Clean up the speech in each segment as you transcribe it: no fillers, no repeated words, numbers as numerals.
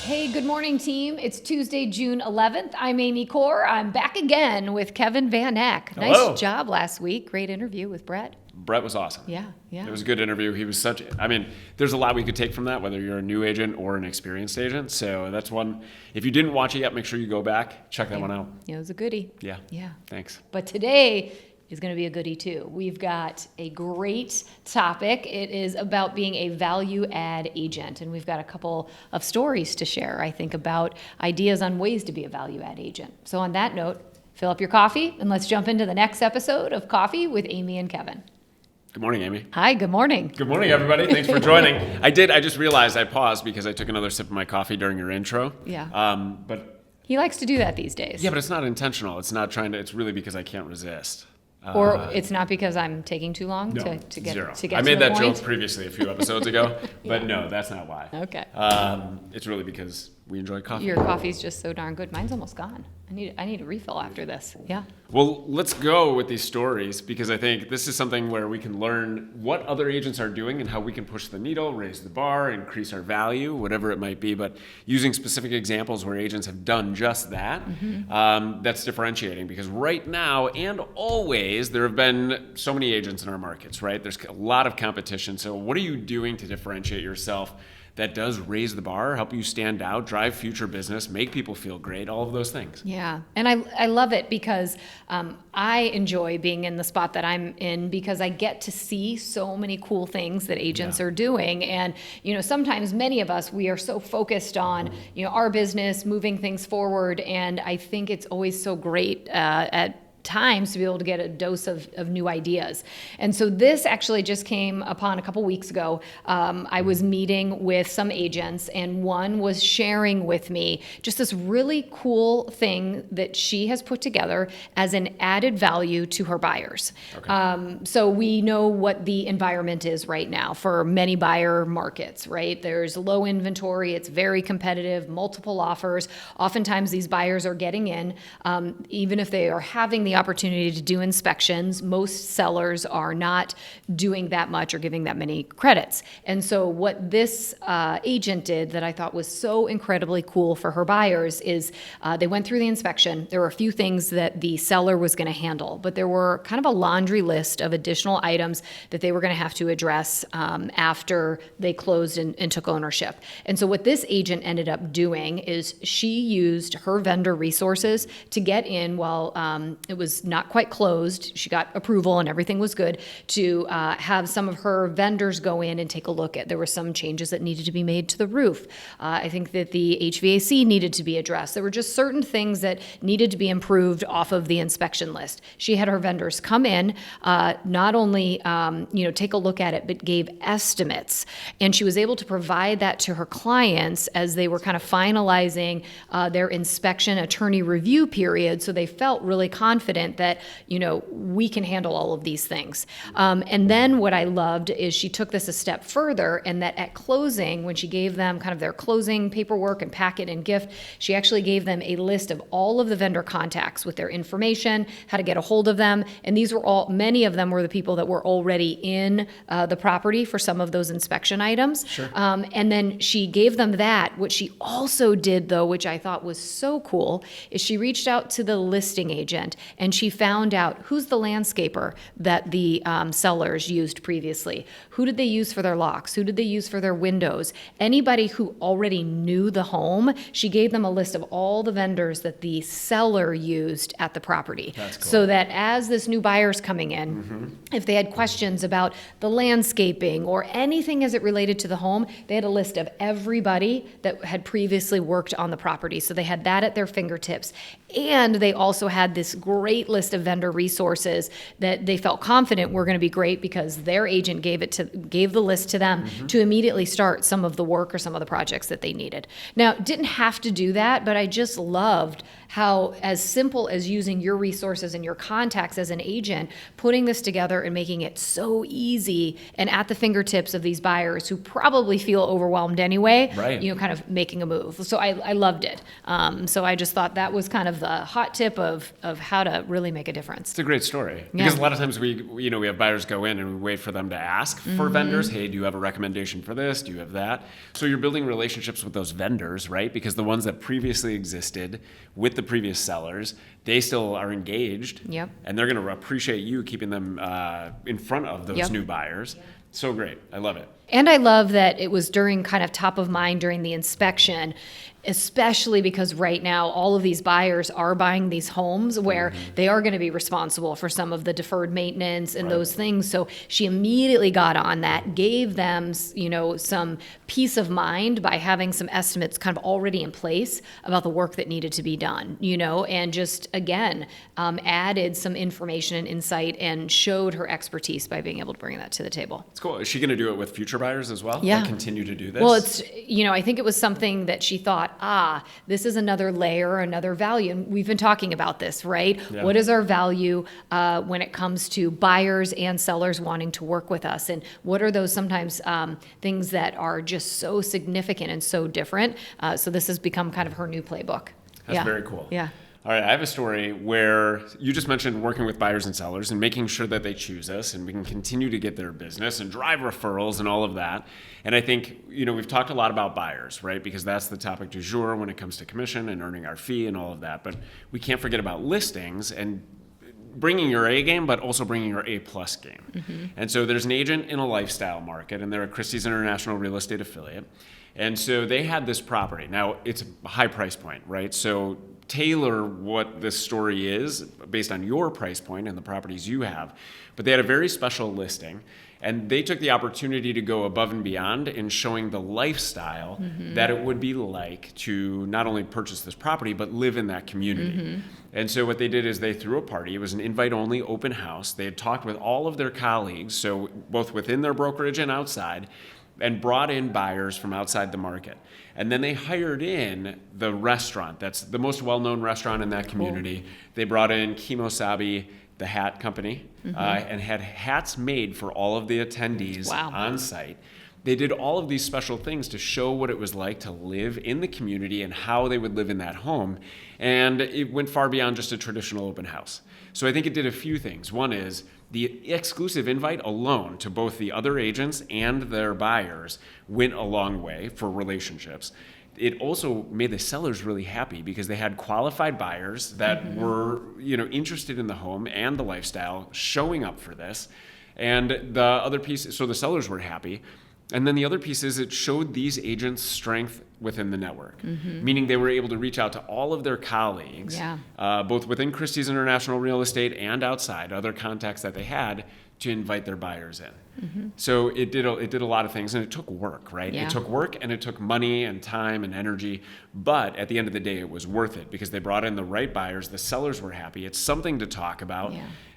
Hey, good morning, team. It's Tuesday, June 11th. I'm Amy Corr. I'm back again with Kevin Van Eck. Hello. Nice job last week. Great interview with Brett. Brett was awesome. Yeah. It was a good interview. He was there's a lot we could take from that, whether you're a new agent or an experienced agent. So that's one. If you didn't watch it yet, make sure you go back, check that one out. It was a goodie. Yeah. Yeah. Thanks. But today is going to be a goodie too. We've got a great topic. It is about being a value add agent. And we've got a couple of stories to share, I think, about ideas on ways to be a value add agent. So on that note, fill up your coffee and let's jump into the next episode of Coffee with Amy and Kevin. Good morning, Amy. Hi, good morning. Good morning, everybody. Thanks for joining. I just realized I paused because I took another sip of my coffee during your intro. Yeah. But he likes to do that these days. yeah, but it's not intentional. It's really because I can't resist. Or it's not because I'm taking too long to get zero. to get I made to the that point? joke previously a few episodes ago, but no, that's not why. Okay. It's really because we enjoy coffee. Your coffee's just so darn good. Mine's almost gone. I need a refill after this. Yeah. Well, let's go with these stories because I think this is something where we can learn what other agents are doing and how we can push the needle, raise the bar, increase our value, whatever it might be. But using specific examples where agents have done just that, that's differentiating because right now and always there have been so many agents in our markets, right? There's a lot of competition. So what are you doing to differentiate yourself that does raise the bar, help you stand out, drive future business, make people feel great, all of those things? Yeah, and I love it because I enjoy being in the spot that I'm in because I get to see so many cool things that agents are doing. And, sometimes many of us, we are so focused on, our business, moving things forward. And I think it's always so great at times to be able to get a dose of new ideas. And so this actually just came upon a couple weeks ago. I was meeting with some agents and one was sharing with me just this really cool thing that she has put together as an added value to her buyers. Okay. So we know what the environment is right now for many buyer markets, right? There's low inventory, it's very competitive, multiple offers. Oftentimes these buyers are getting in, even if they are having the opportunity to do inspections. Most sellers are not doing that much or giving that many credits. And so what this agent did that I thought was so incredibly cool for her buyers is they went through the inspection. There were a few things that the seller was going to handle, but there were kind of a laundry list of additional items that they were going to have to address after they closed and took ownership. And so what this agent ended up doing is she used her vendor resources to get in while it was not quite closed. She got approval and everything was good to have some of her vendors go in and take a look at. There were some changes that needed to be made to the roof. I think that the HVAC needed to be addressed. There were just certain things that needed to be improved off of the inspection list. She had her vendors come in, not only take a look at it, but gave estimates. And she was able to provide that to her clients as they were kind of finalizing their inspection attorney review period. So they felt really confident that, we can handle all of these things. And then what I loved is she took this a step further and that at closing, when she gave them kind of their closing paperwork and packet and gift, she actually gave them a list of all of the vendor contacts with their information, how to get a hold of them. And these were many of them were the people that were already in the property for some of those inspection items. Sure. And then she gave them that. What she also did, though, which I thought was so cool, is she reached out to the listing agent and she found out who's the landscaper that the sellers used previously. Who did they use for their locks? Who did they use for their windows? Anybody who already knew the home, she gave them a list of all the vendors that the seller used at the property. That's cool. So that as this new buyer's coming in, if they had questions about the landscaping or anything as it related to the home, they had a list of everybody that had previously worked on the property. So they had that at their fingertips. And they also had this great list of vendor resources that they felt confident were going to be great because their agent gave the list to them to immediately start some of the work or some of the projects that they needed. Now, didn't have to do that, but I just loved how, as simple as using your resources and your contacts as an agent, putting this together and making it so easy and at the fingertips of these buyers who probably feel overwhelmed anyway, right. Kind of making a move. So I loved it. So I just thought that was kind of the hot tip of how to to really make a difference. It's a great story because a lot of times we have buyers go in and we wait for them to ask for vendors. Hey, do you have a recommendation for this? Do you have that? So you're building relationships with those vendors, right? Because the ones that previously existed with the previous sellers, they still are engaged. Yep. And they're going to appreciate you keeping them in front of those new buyers. So great. I love it. And I love that it was during kind of top of mind during the inspection, especially because right now all of these buyers are buying these homes where they are going to be responsible for some of the deferred maintenance and those things. So she immediately got on that, gave them, some peace of mind by having some estimates kind of already in place about the work that needed to be done, and just, again, added some information and insight and showed her expertise by being able to bring that to the table. It's cool. Is she going to do it with future buyers as well? Yeah. Like continue to do this? Well, it's, I think it was something that she thought, this is another layer, another value. And we've been talking about this, right? Yeah. What is our value when it comes to buyers and sellers wanting to work with us? And what are those sometimes things that are just so significant and so different? So this has become kind of her new playbook. That's very cool. Yeah. All right, I have a story where you just mentioned working with buyers and sellers and making sure that they choose us and we can continue to get their business and drive referrals and all of that. And I think, we've talked a lot about buyers, right? Because that's the topic du jour when it comes to commission and earning our fee and all of that. But we can't forget about listings and bringing your A game, but also bringing your A plus game. And so there's an agent in a lifestyle market and they're a Christie's International Real Estate affiliate. And so they had this property. Now, it's a high price point, right? So tailor what this story is based on your price point and the properties you have. But they had a very special listing, and they took the opportunity to go above and beyond in showing the lifestyle that it would be like to not only purchase this property, but live in that community. And so what they did is they threw a party. It was an invite-only open house. They had talked with all of their colleagues, so both within their brokerage and outside, and brought in buyers from outside the market. And then they hired in the restaurant. That's the most well-known restaurant in that community. Cool. They brought in Kimosabi, the hat company, and had hats made for all of the attendees on site. They did all of these special things to show what it was like to live in the community and how they would live in that home. And it went far beyond just a traditional open house. So I think it did a few things. One is the exclusive invite alone to both the other agents and their buyers went a long way for relationships. It also made the sellers really happy because they had qualified buyers that were, interested in the home and the lifestyle showing up for this. And the other piece, so the sellers were happy. And then the other piece is it showed these agents' strength within the network, meaning they were able to reach out to all of their colleagues, both within Christie's International Real Estate and outside, other contacts that they had, to invite their buyers in. So it did a lot of things, and it took work, right? Yeah. It took work, and it took money and time and energy, but at the end of the day, it was worth it because they brought in the right buyers. The sellers were happy. It's something to talk about,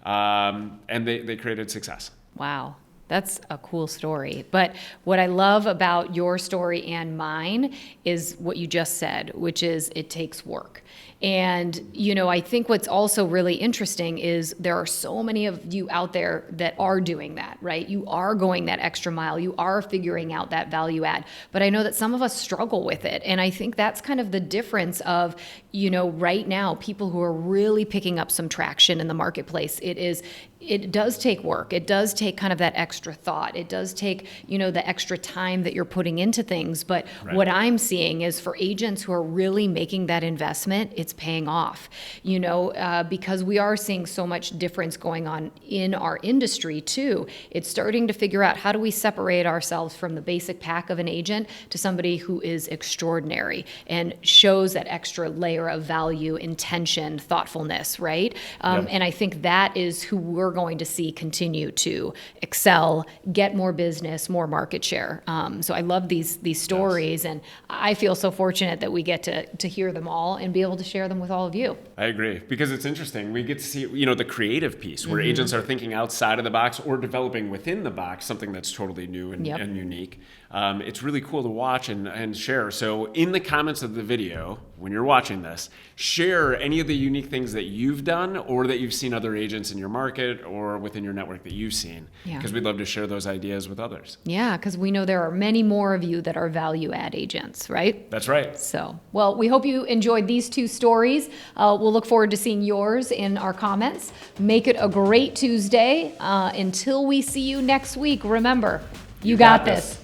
and they created success. Wow. That's a cool story. But what I love about your story and mine is what you just said, which is it takes work. And, I think what's also really interesting is there are so many of you out there that are doing that, right? You are going that extra mile. You are figuring out that value add. But I know that some of us struggle with it. And I think that's kind of the difference of, right now, people who are really picking up some traction in the marketplace. It does take work. It does take kind of that extra thought. It does take, the extra time that you're putting into things. But what I'm seeing is for agents who are really making that investment, it's paying off, because we are seeing so much difference going on in our industry too. It's starting to figure out how do we separate ourselves from the basic pack of an agent to somebody who is extraordinary and shows that extra layer of value, intention, thoughtfulness, right? And I think that is who we're going to see continue to excel, get more business, more market share. So I love these stories, and I feel so fortunate that we get to hear them all and be able to share them with all of you. I agree, because it's interesting. We get to see, the creative piece where agents are thinking outside of the box or developing within the box something that's totally new and unique. It's really cool to watch and share. So in the comments of the video, when you're watching this, share any of the unique things that you've done or that you've seen other agents in your market or within your network that you've seen. Yeah. Because we'd love to share those ideas with others. Yeah, because we know there are many more of you that are value add agents, right? That's right. So, well, we hope you enjoyed these 2 stories. We'll look forward to seeing yours in our comments. Make it a great Tuesday. Until we see you next week, remember, you got this.